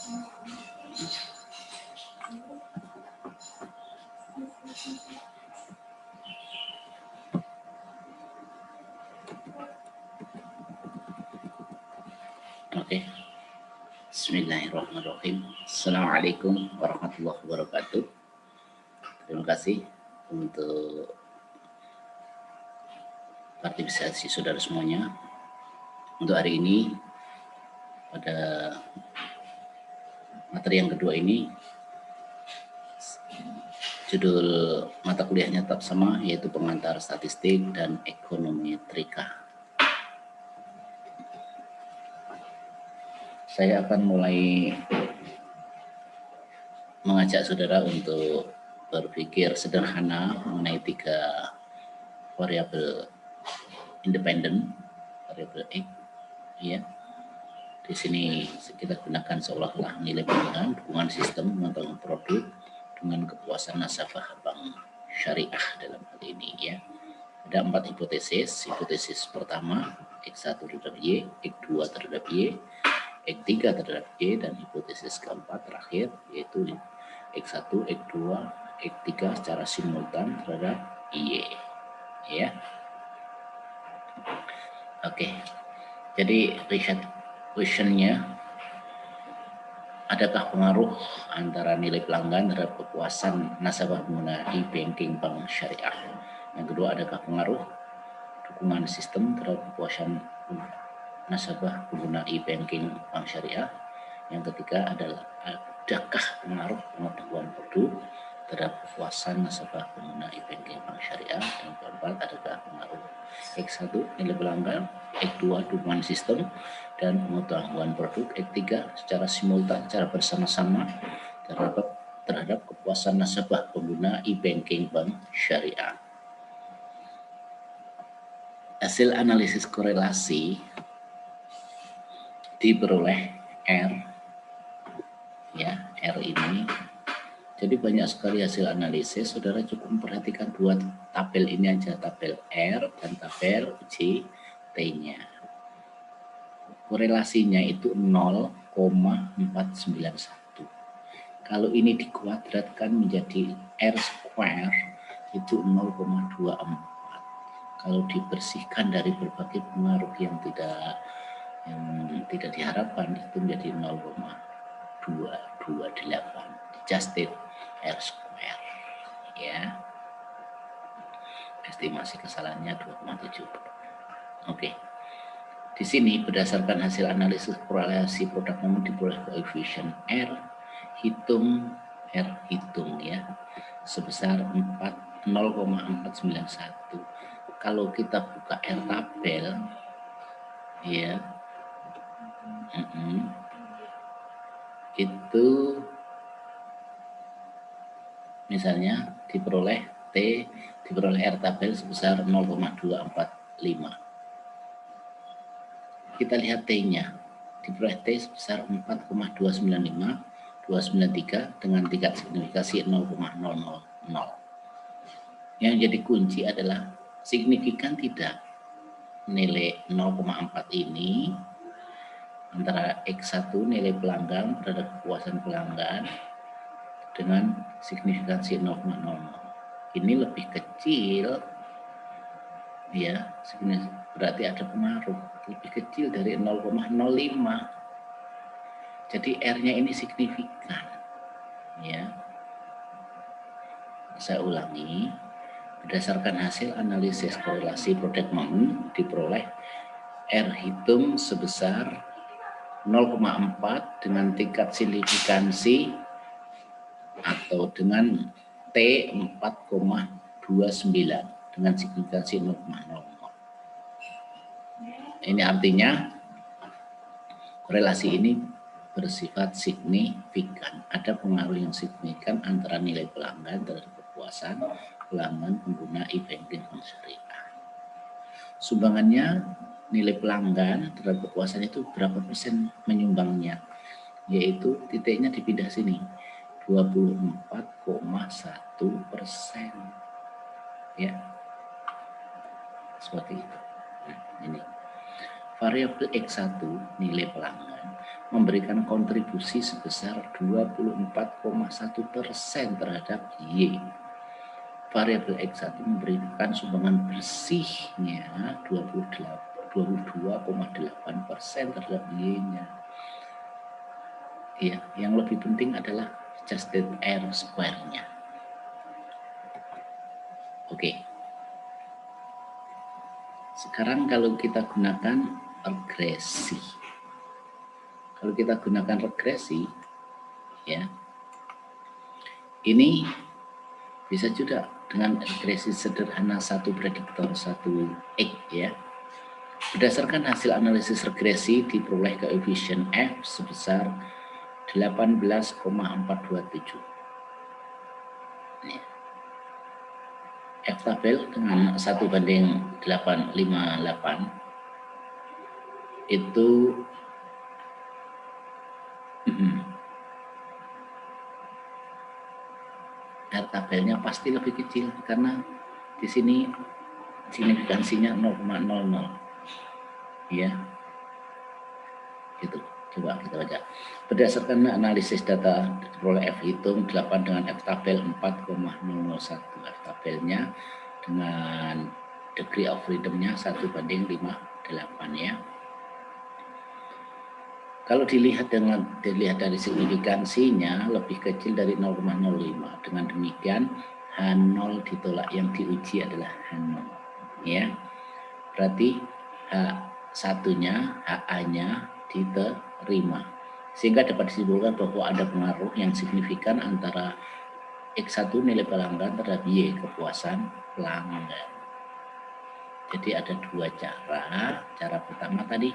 Oke. Bismillahirrahmanirrahim. Assalamualaikum warahmatullahi wabarakatuh. Terima kasih untuk partisipasi saudara semuanya. Untuk hari ini, pada materi yang kedua ini, judul mata kuliahnya tetap sama, yaitu pengantar statistik dan ekonometrika. Saya akan mulai mengajak saudara untuk berpikir sederhana mengenai 3 variabel independen, variabel X, ya. Di sini kita gunakan seolah-olah nilai pelanggan, dukungan sistem, pengetahuan produk, dengan kepuasan nasabah bank syariah dalam hal ini, ya. Ada 4 hipotesis. Hipotesis pertama, X1 terhadap Y, X2 terhadap Y, X3 terhadap Y, dan hipotesis keempat terakhir yaitu X1, X2, X3 secara simultan terhadap Y, ya. Oke. Jadi questionnya, adakah pengaruh antara nilai pelanggan terhadap kepuasan nasabah pengguna e-banking bank syariah? Yang kedua, adakah pengaruh dukungan sistem terhadap kepuasan nasabah pengguna e-banking bank syariah? Yang ketiga adalah adakah pengaruh pengetahuan produk terhadap kepuasan nasabah pengguna e-banking bank syariah? Dan keempat, adakah pengaruh X1 nilai pelanggan, X2 dukungan sistem dan pengetahuan produk, X3 secara simultan, secara bersama-sama terhadap kepuasan nasabah pengguna e-banking bank syariah. Hasil analisis korelasi diperoleh R, ya, R ini. Jadi banyak sekali hasil analisis. Saudara cukup memperhatikan 2 tabel ini aja, tabel R dan tabel J T-nya. Korelasinya itu 0,491. Kalau ini dikuadratkan menjadi R square itu 0,24. Kalau dibersihkan dari berbagai pengaruh yang tidak diharapkan itu menjadi 0,228. Adjusted R square, ya. Estimasi kesalahannya 2,7. Oke. Di sini berdasarkan hasil analisis korelasi produk umum diperoleh koefisien R hitung ya sebesar 0,491. Kalau kita buka R tabel, ya, itu misalnya diperoleh R tabel sebesar 0,245. Kita lihat T-nya, diperoleh T sebesar 4,295 dengan tingkat signifikasi 0,000. Yang jadi kunci adalah signifikan tidak nilai 0,4 ini antara X1 nilai pelanggan terhadap kepuasan pelanggan dengan signifikansi 0,00. Ini lebih kecil, ya, berarti ada pengaruh lebih kecil dari 0,05. Jadi R-nya ini signifikan, ya. Saya ulangi. Berdasarkan hasil analisis korelasi produk umum diperoleh R hitung sebesar 0,4 dengan tingkat signifikansi atau dengan T 4,29 dengan signifikansi 0,00. Ini artinya korelasi ini bersifat signifikan. Ada pengaruh yang signifikan antara nilai pelanggan terhadap kepuasan pelanggan pengguna e-banking bank syariah. Sumbangannya nilai pelanggan terhadap kepuasan itu berapa persen menyumbangnya? Yaitu titiknya dipindah sini, 24,1%. Ya, seperti itu. Nah, ini variabel X1 nilai pelanggan memberikan kontribusi sebesar 24,1% terhadap Y. Variabel X1 memberikan sumbangan bersihnya 22,8% terhadap Y-nya. Ya, yang lebih penting adalah adjusted R square-nya. Oke. Sekarang kalau kita gunakan regresi. Kalau kita gunakan regresi, ya, ini bisa juga dengan regresi sederhana satu prediktor, satu X, ya. Berdasarkan hasil analisis regresi diperoleh koefisien F sebesar 18,427. F tabel dengan 1:858 itu R tabelnya pasti lebih kecil karena di sini signifikansinya 0,00, ya, gitu. Coba kita baca. Berdasarkan analisis data diperoleh F hitung 8 dengan F tabel 4,001. F tabelnya dengan degree of freedom-nya 1:58, ya. Kalau dilihat dari signifikansinya lebih kecil dari 0,05. Dengan demikian H0 ditolak, yang diuji adalah H0, ya. Berarti H1-nya, HA-nya diterima. Sehingga dapat disimpulkan bahwa ada pengaruh yang signifikan antara X1 nilai pelanggan terhadap Y kepuasan pelanggan. Jadi ada dua cara. Cara pertama tadi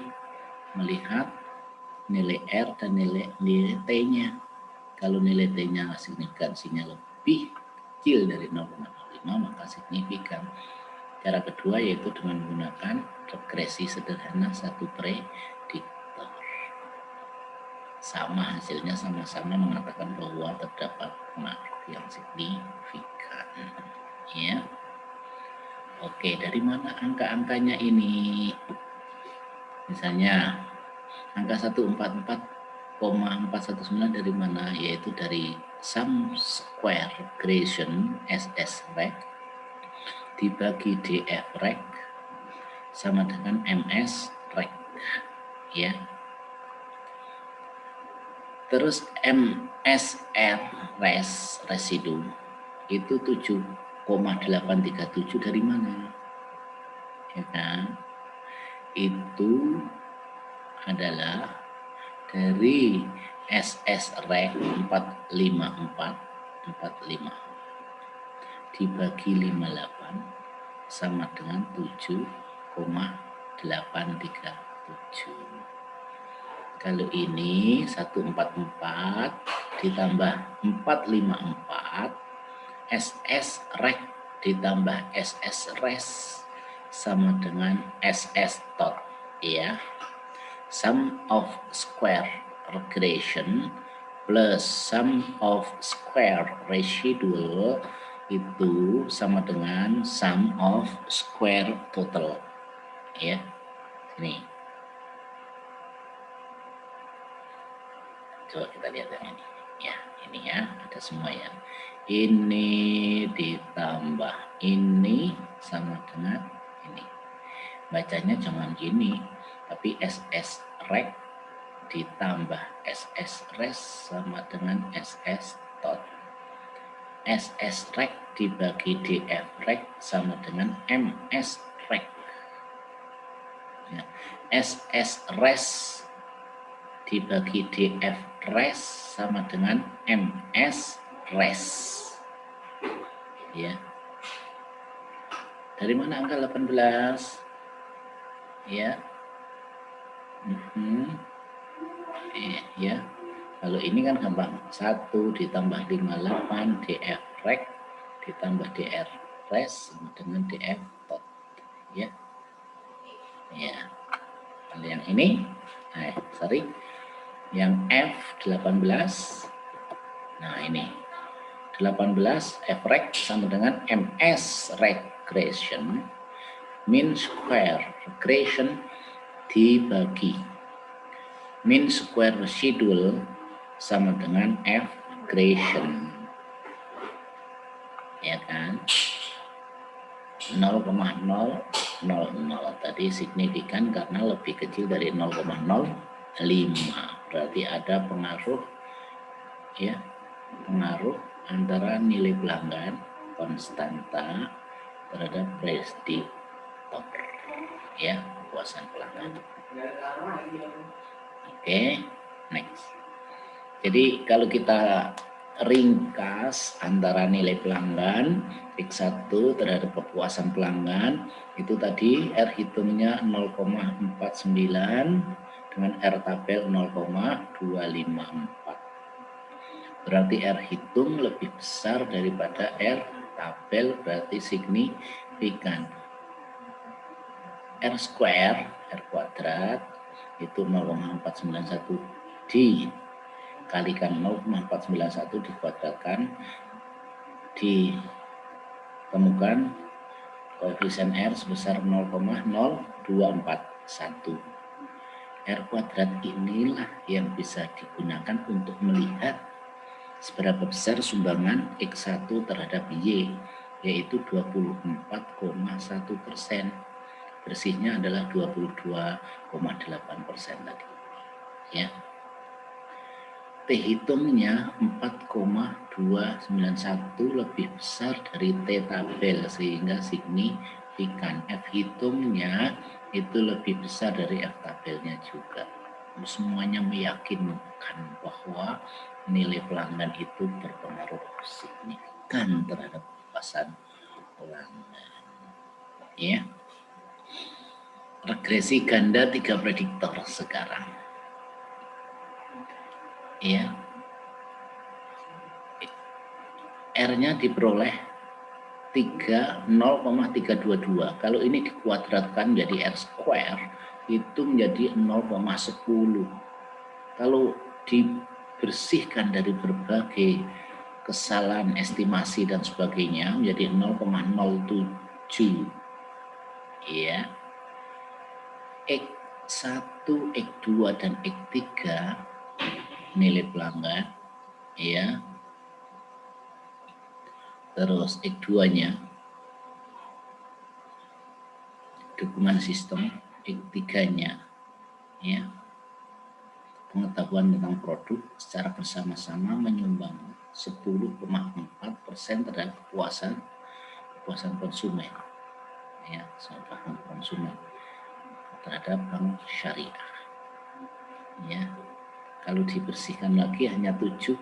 melihat nilai R dan nilai T-nya. Kalau nilai T-nya signifikansinya lebih kecil dari 0,05 maka signifikan. Cara kedua yaitu dengan menggunakan regresi sederhana satu prediktor. Sama hasilnya, sama-sama mengatakan bahwa terdapat pengaruh yang signifikan, ya. Oke, dari mana angka-angkanya ini? Misalnya angka 144,419 dari mana? Yaitu dari sum square regression SS reg dibagi DF reg sama dengan MS reg, ya. Terus MSR residu itu 7,837 dari mana? Ya kan? Itu adalah dari SS reg 454 dibagi 58 sama dengan 7,837. Kalau ini 144 ditambah 454 SS reg ditambah SS res sama dengan SS tot, ya. Sum of square regression plus sum of square residual itu sama dengan sum of square total, ya. Ini coba kita lihat yang ini, ya. Ini ya, ada semua ya. Ini ditambah ini sama dengan ini. Bacanya jangan gini, tapi SS reg ditambah SS res sama dengan SS tot. SS reg dibagi DF reg sama dengan MS reg. Ya. SS res dibagi DF res sama dengan MS res. Ya. Dari mana angka 18? Ya. Ya. Kalau ini kan gampang. 1 ditambah 58 DF reg ditambah DR res sama dengan DF tot. Ya. Ya. Kalau yang ini, yang F 18. Nah, ini 18 F reg sama dengan MS regression mean square regression dibagi mean square residual sama dengan F gradient, ya kan? 0,000 tadi signifikan karena lebih kecil dari 0,05, berarti ada pengaruh, ya, pengaruh antara nilai pelanggan konstanta terhadap prediktor, ya, kepuasan pelanggan. Oke, next. Jadi kalau kita ringkas antara nilai pelanggan X1 terhadap kepuasan pelanggan, itu tadi R hitungnya 0,49 dengan R tabel 0,254. Berarti R hitung lebih besar daripada R tabel, berarti signifikan. R square, R kuadrat itu 0,491 dikalikan 0,491 dikuadratkan, ditemukan koefisien R sebesar 0,0241. R kuadrat inilah yang bisa digunakan untuk melihat seberapa besar sumbangan X1 terhadap Y, yaitu 24,1%. Bersihnya adalah 22,8% tadi. Ya. T hitungnya 4,291 lebih besar dari T tabel sehingga signifikan. F hitungnya itu lebih besar dari F tabelnya juga. Semuanya meyakinkan bahwa nilai pelanggan itu berpengaruh signifikan terhadap kepuasan pelanggan. Ya. Regresi ganda 3 prediktor sekarang. Ya. R-nya diperoleh 0,322. Kalau ini dikuadratkan menjadi R square, itu menjadi 0,10. Kalau dibersihkan dari berbagai kesalahan estimasi dan sebagainya menjadi 0,07. Ya. X1, X2 dan X3 nilai pelanggan, ya. Terus X2-nya dukungan sistem, X3-nya, ya, pengetahuan tentang produk secara bersama-sama menyumbang 10,4% terhadap kepuasan konsumen, ya, konsumen terhadap bank syariah. Ya, kalau dibersihkan lagi hanya 7,0%.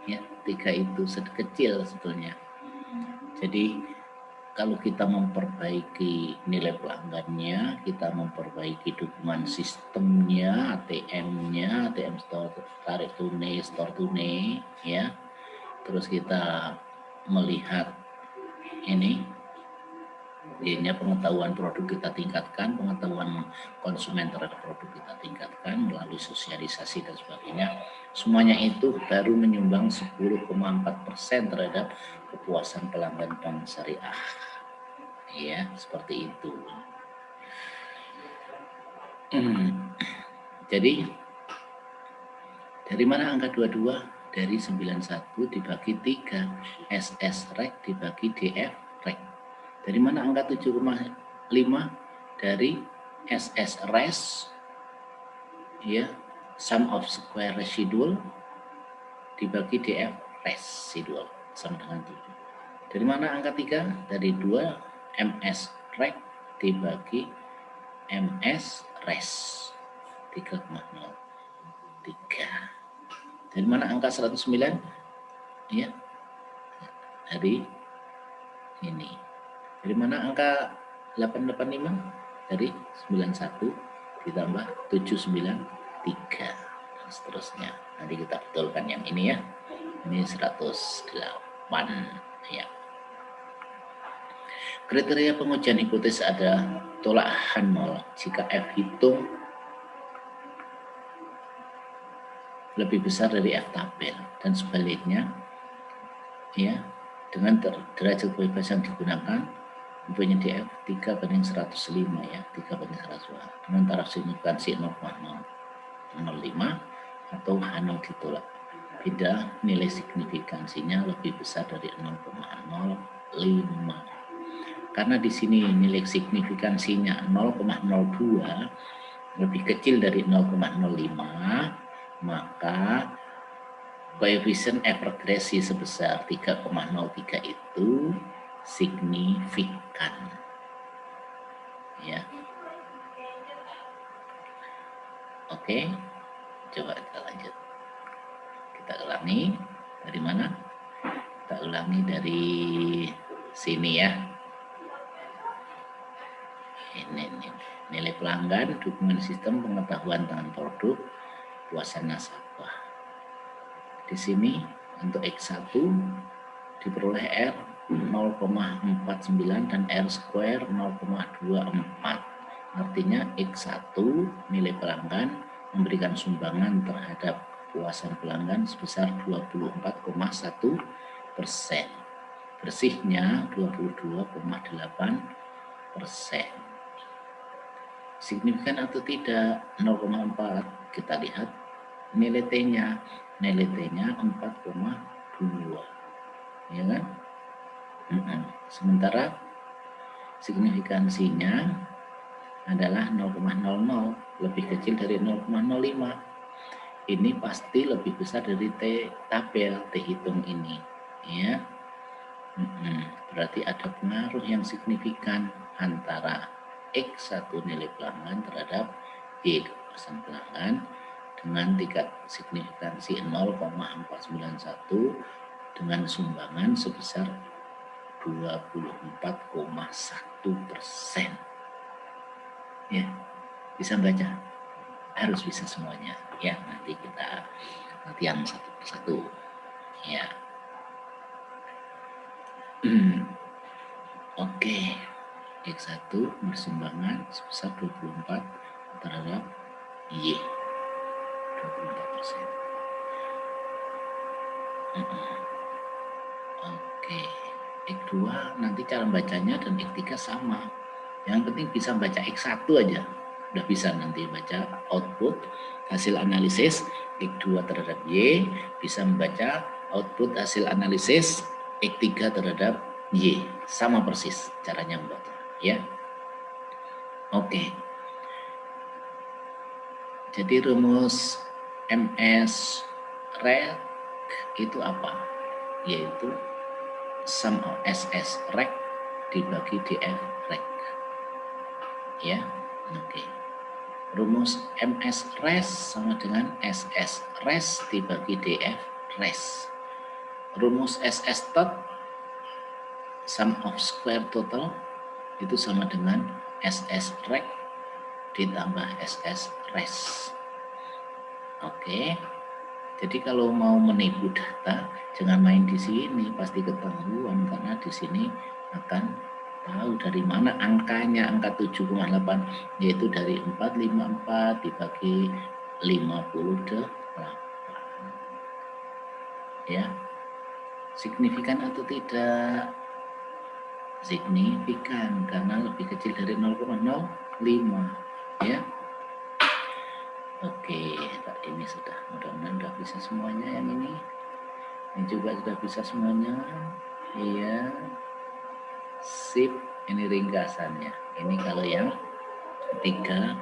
Ya, 3 itu kecil sebetulnya. Jadi kalau kita memperbaiki nilai pelanggannya, kita memperbaiki dukungan sistemnya, ATM-nya, ATM store, tarik tunai, store tunai, ya. Terus kita melihat ini pengetahuan produk kita tingkatkan, pengetahuan konsumen terhadap produk kita tingkatkan melalui sosialisasi dan sebagainya. Semuanya itu baru menyumbang 10,4% terhadap kepuasan pelanggan bank syariah. Ya, seperti itu. Jadi dari mana angka 22? Dari 91 dibagi 3, SS rek dibagi DF rek. Dari mana angka 7,5? Dari SS res, ya, sum of square residual dibagi DF residual sama dengan 7. Dari mana angka 3? Dari 2 MS rek dibagi MS res 3,03. Dari mana angka 109? Ya, dari ini. Dari mana angka 885? Dari 91 ditambah 793 dan seterusnya. Nanti kita betulkan yang ini ya. Ini 108 ya. Kriteria pengujian hipotesis ada tolak Han-nol jika F hitung lebih besar dari F tabel dan sebaliknya, ya, dengan derajat kebebasan digunakan mempunyai DF 3/105 ya, 3/105 dengan taraf signifikansi 0,0. 0,05 atau H0 ditolak bila nilai signifikansinya lebih besar dari 0,05. Karena di sini nilai signifikansinya 0,02 lebih kecil dari 0,05, maka koefisien F regresi sebesar 3,03 itu signifikan. Ya. Oke, coba kita lanjut. Kita ulangi dari mana? Kita ulangi dari sini ya. Ini nilai pelanggan, dukungan sistem pengetahuan tentang produk, puasan nasabah. Di sini untuk X1 diperoleh R 0,49 dan R square 0,24. Artinya X1 nilai pelanggan memberikan sumbangan terhadap kepuasan pelanggan sebesar 24,1%. Bersihnya 22,8%. Signifikan atau tidak 0,4, kita lihat nilai T-nya. Nilai T-nya 4,2. Ya kan? Sementara signifikansinya adalah 0,00, lebih kecil dari 0,05. Ini pasti lebih besar dari T tabel T hitung ini, ya. Berarti ada pengaruh yang signifikan antara X1 nilai pelanggan terhadap Y kepuasan pelanggan dengan tingkat signifikansi 0,491 dengan sumbangan sebesar 24,1%. Ya, bisa baca? Harus bisa semuanya. Ya, nanti kita latihan satu persatu. Ya. Oke. X1 bersumbangan sebesar 24 terhadap Y. 24%. Oke. X2 nanti cara bacanya dan X3 sama. Yang penting bisa baca X1 aja. Udah bisa nanti baca output hasil analisis X2 terhadap Y, bisa membaca output hasil analisis X3 terhadap Y. Sama persis caranya membaca, ya. Oke. Jadi rumus MS rec itu apa? Yaitu sum of SS rec dibagi DF rec. Ya, oke. Rumus MS res sama dengan SS res dibagi DF res. Rumus SS tot sum of square total itu sama dengan SS rec ditambah SS res. Oke. Jadi kalau mau menipu data jangan main di sini, pasti ketahuan karena di sini akan tahu dari mana angkanya, angka 7,8 yaitu dari 454 dibagi 58. Ya. Signifikan atau tidak? Signifikan karena lebih kecil dari 0,05, ya. Oke, ini sudah, mudah-mudahan sudah bisa semuanya yang ini. Ini juga sudah bisa semuanya. Iya. Sip, ini ringkasannya. Ini kalau yang tiga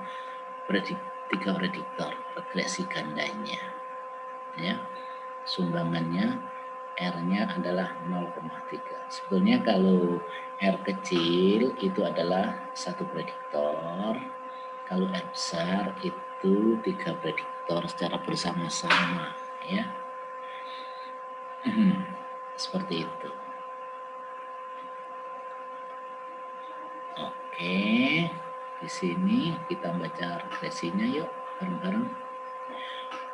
prediktor regresi gandanya. Ya. Sumbangannya R-nya adalah 0,3. Sebetulnya kalau R kecil itu adalah satu prediktor. Kalau R besar itu 3 prediktor secara bersama-sama, ya. Seperti itu. Oke, di sini kita baca regresinya yuk bareng-bareng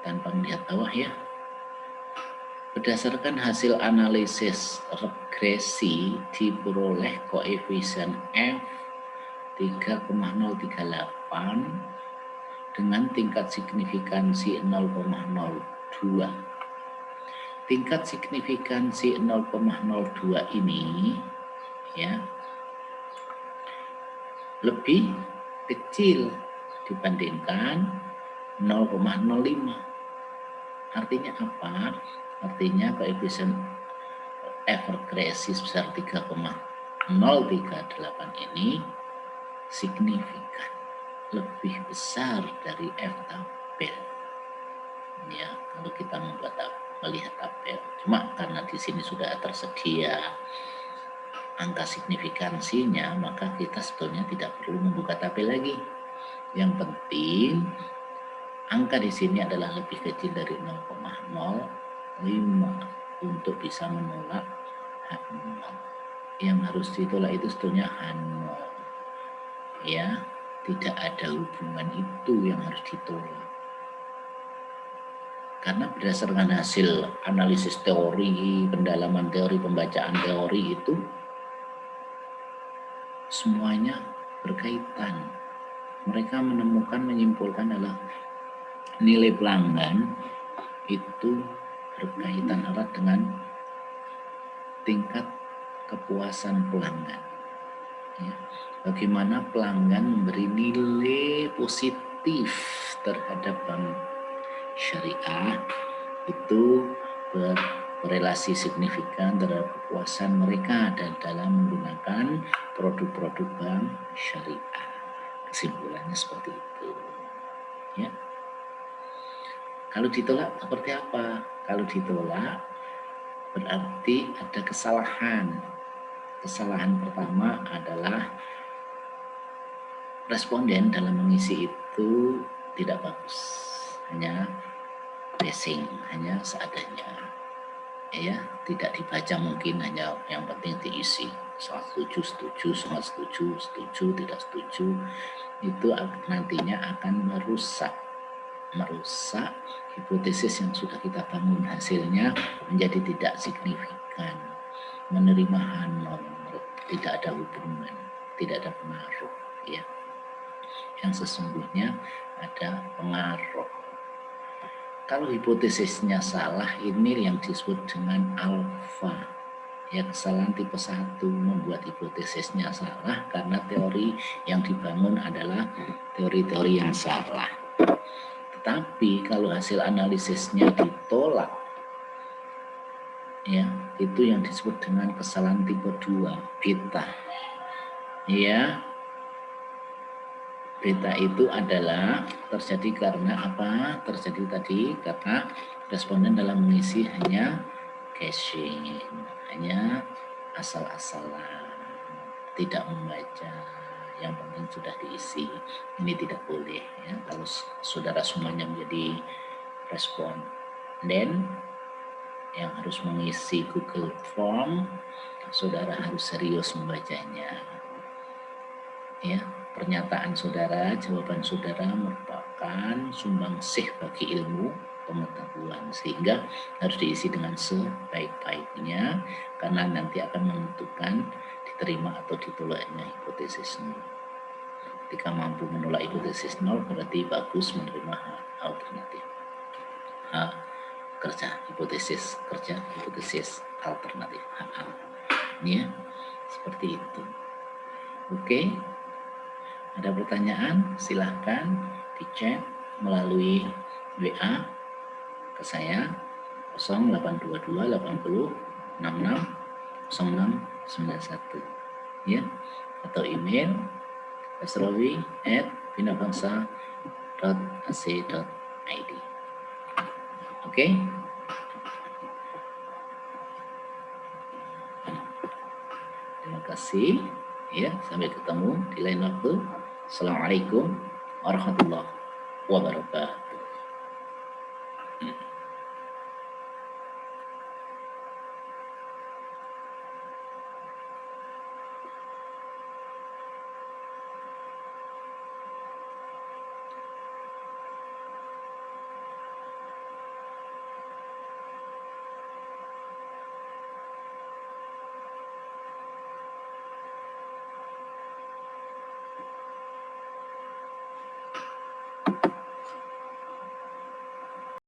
tanpa melihat bawah ya. Berdasarkan hasil analisis regresi diperoleh koefisien F 3,038 dengan tingkat signifikansi 0,02. Tingkat signifikansi 0,02 ini ya lebih kecil dibandingkan 0,05. Artinya apa? Artinya koefisien Evergresi sebesar 3,038 ini signifikan lebih besar dari F tabel. Ya, kalau kita melihat tabel. Cuma karena di sini sudah tersedia angka signifikansinya, maka kita sebetulnya tidak perlu membuka tabel lagi. Yang penting angka di sini adalah lebih kecil dari 0,05 untuk bisa menolak H0. Yang harus ditolak itu sebetulnya H0. Ya, tidak ada hubungan itu yang harus ditolak. Karena berdasarkan hasil analisis teori, pendalaman teori, pembacaan teori itu semuanya berkaitan. Mereka menyimpulkan adalah nilai pelanggan itu berkaitan erat dengan tingkat kepuasan pelanggan. Ya. Bagaimana pelanggan memberi nilai positif terhadap bank syariah itu berrelasi signifikan terhadap kepuasan mereka dan dalam menggunakan produk-produk bank syariah. Kesimpulannya seperti itu. Ya. Kalau ditolak seperti apa? Kalau ditolak berarti ada kesalahan. Kesalahan pertama adalah responden dalam mengisi itu tidak bagus, hanya guessing, hanya seadanya, ya, tidak dibaca, mungkin hanya yang penting diisi, setuju, tidak setuju, itu nantinya akan merusak hipotesis yang sudah kita bangun. Hasilnya menjadi tidak signifikan, menerima H0, tidak ada hubungan, tidak ada pengaruh, ya. Yang sesungguhnya ada pengaruh. Kalau hipotesisnya salah, ini yang disebut dengan alfa. Ya, kesalahan tipe 1 membuat hipotesisnya salah karena teori yang dibangun adalah teori-teori yang salah. Tetapi kalau hasil analisisnya ditolak, ya, itu yang disebut dengan kesalahan tipe 2, beta. Ya, beta itu adalah terjadi karena apa? Terjadi tadi karena responden dalam mengisi hanya guessing, hanya asal-asalan, tidak membaca. Yang penting sudah diisi. Ini tidak boleh, ya. Kalau saudara semuanya menjadi responden yang harus mengisi Google Form, saudara harus serius membacanya. Ya, pernyataan saudara, jawaban saudara merupakan sumbangsih bagi ilmu pengetahuan, sehingga harus diisi dengan sebaik-baiknya karena nanti akan menentukan diterima atau ditolaknya hipotesis 0. Ketika mampu menolak hipotesis 0 berarti bagus, menerima alternatif. Hipotesis alternatif. Ini, ya, seperti itu. Oke. Ada pertanyaan? Silahkan di chat melalui WA ke saya 0822 80 66 0691, ya, atau email asrawi@binabangsa.ac.id. Oke. Terima kasih, ya, sampai ketemu di lain waktu. Assalamualaikum warahmatullahi wabarakatuh.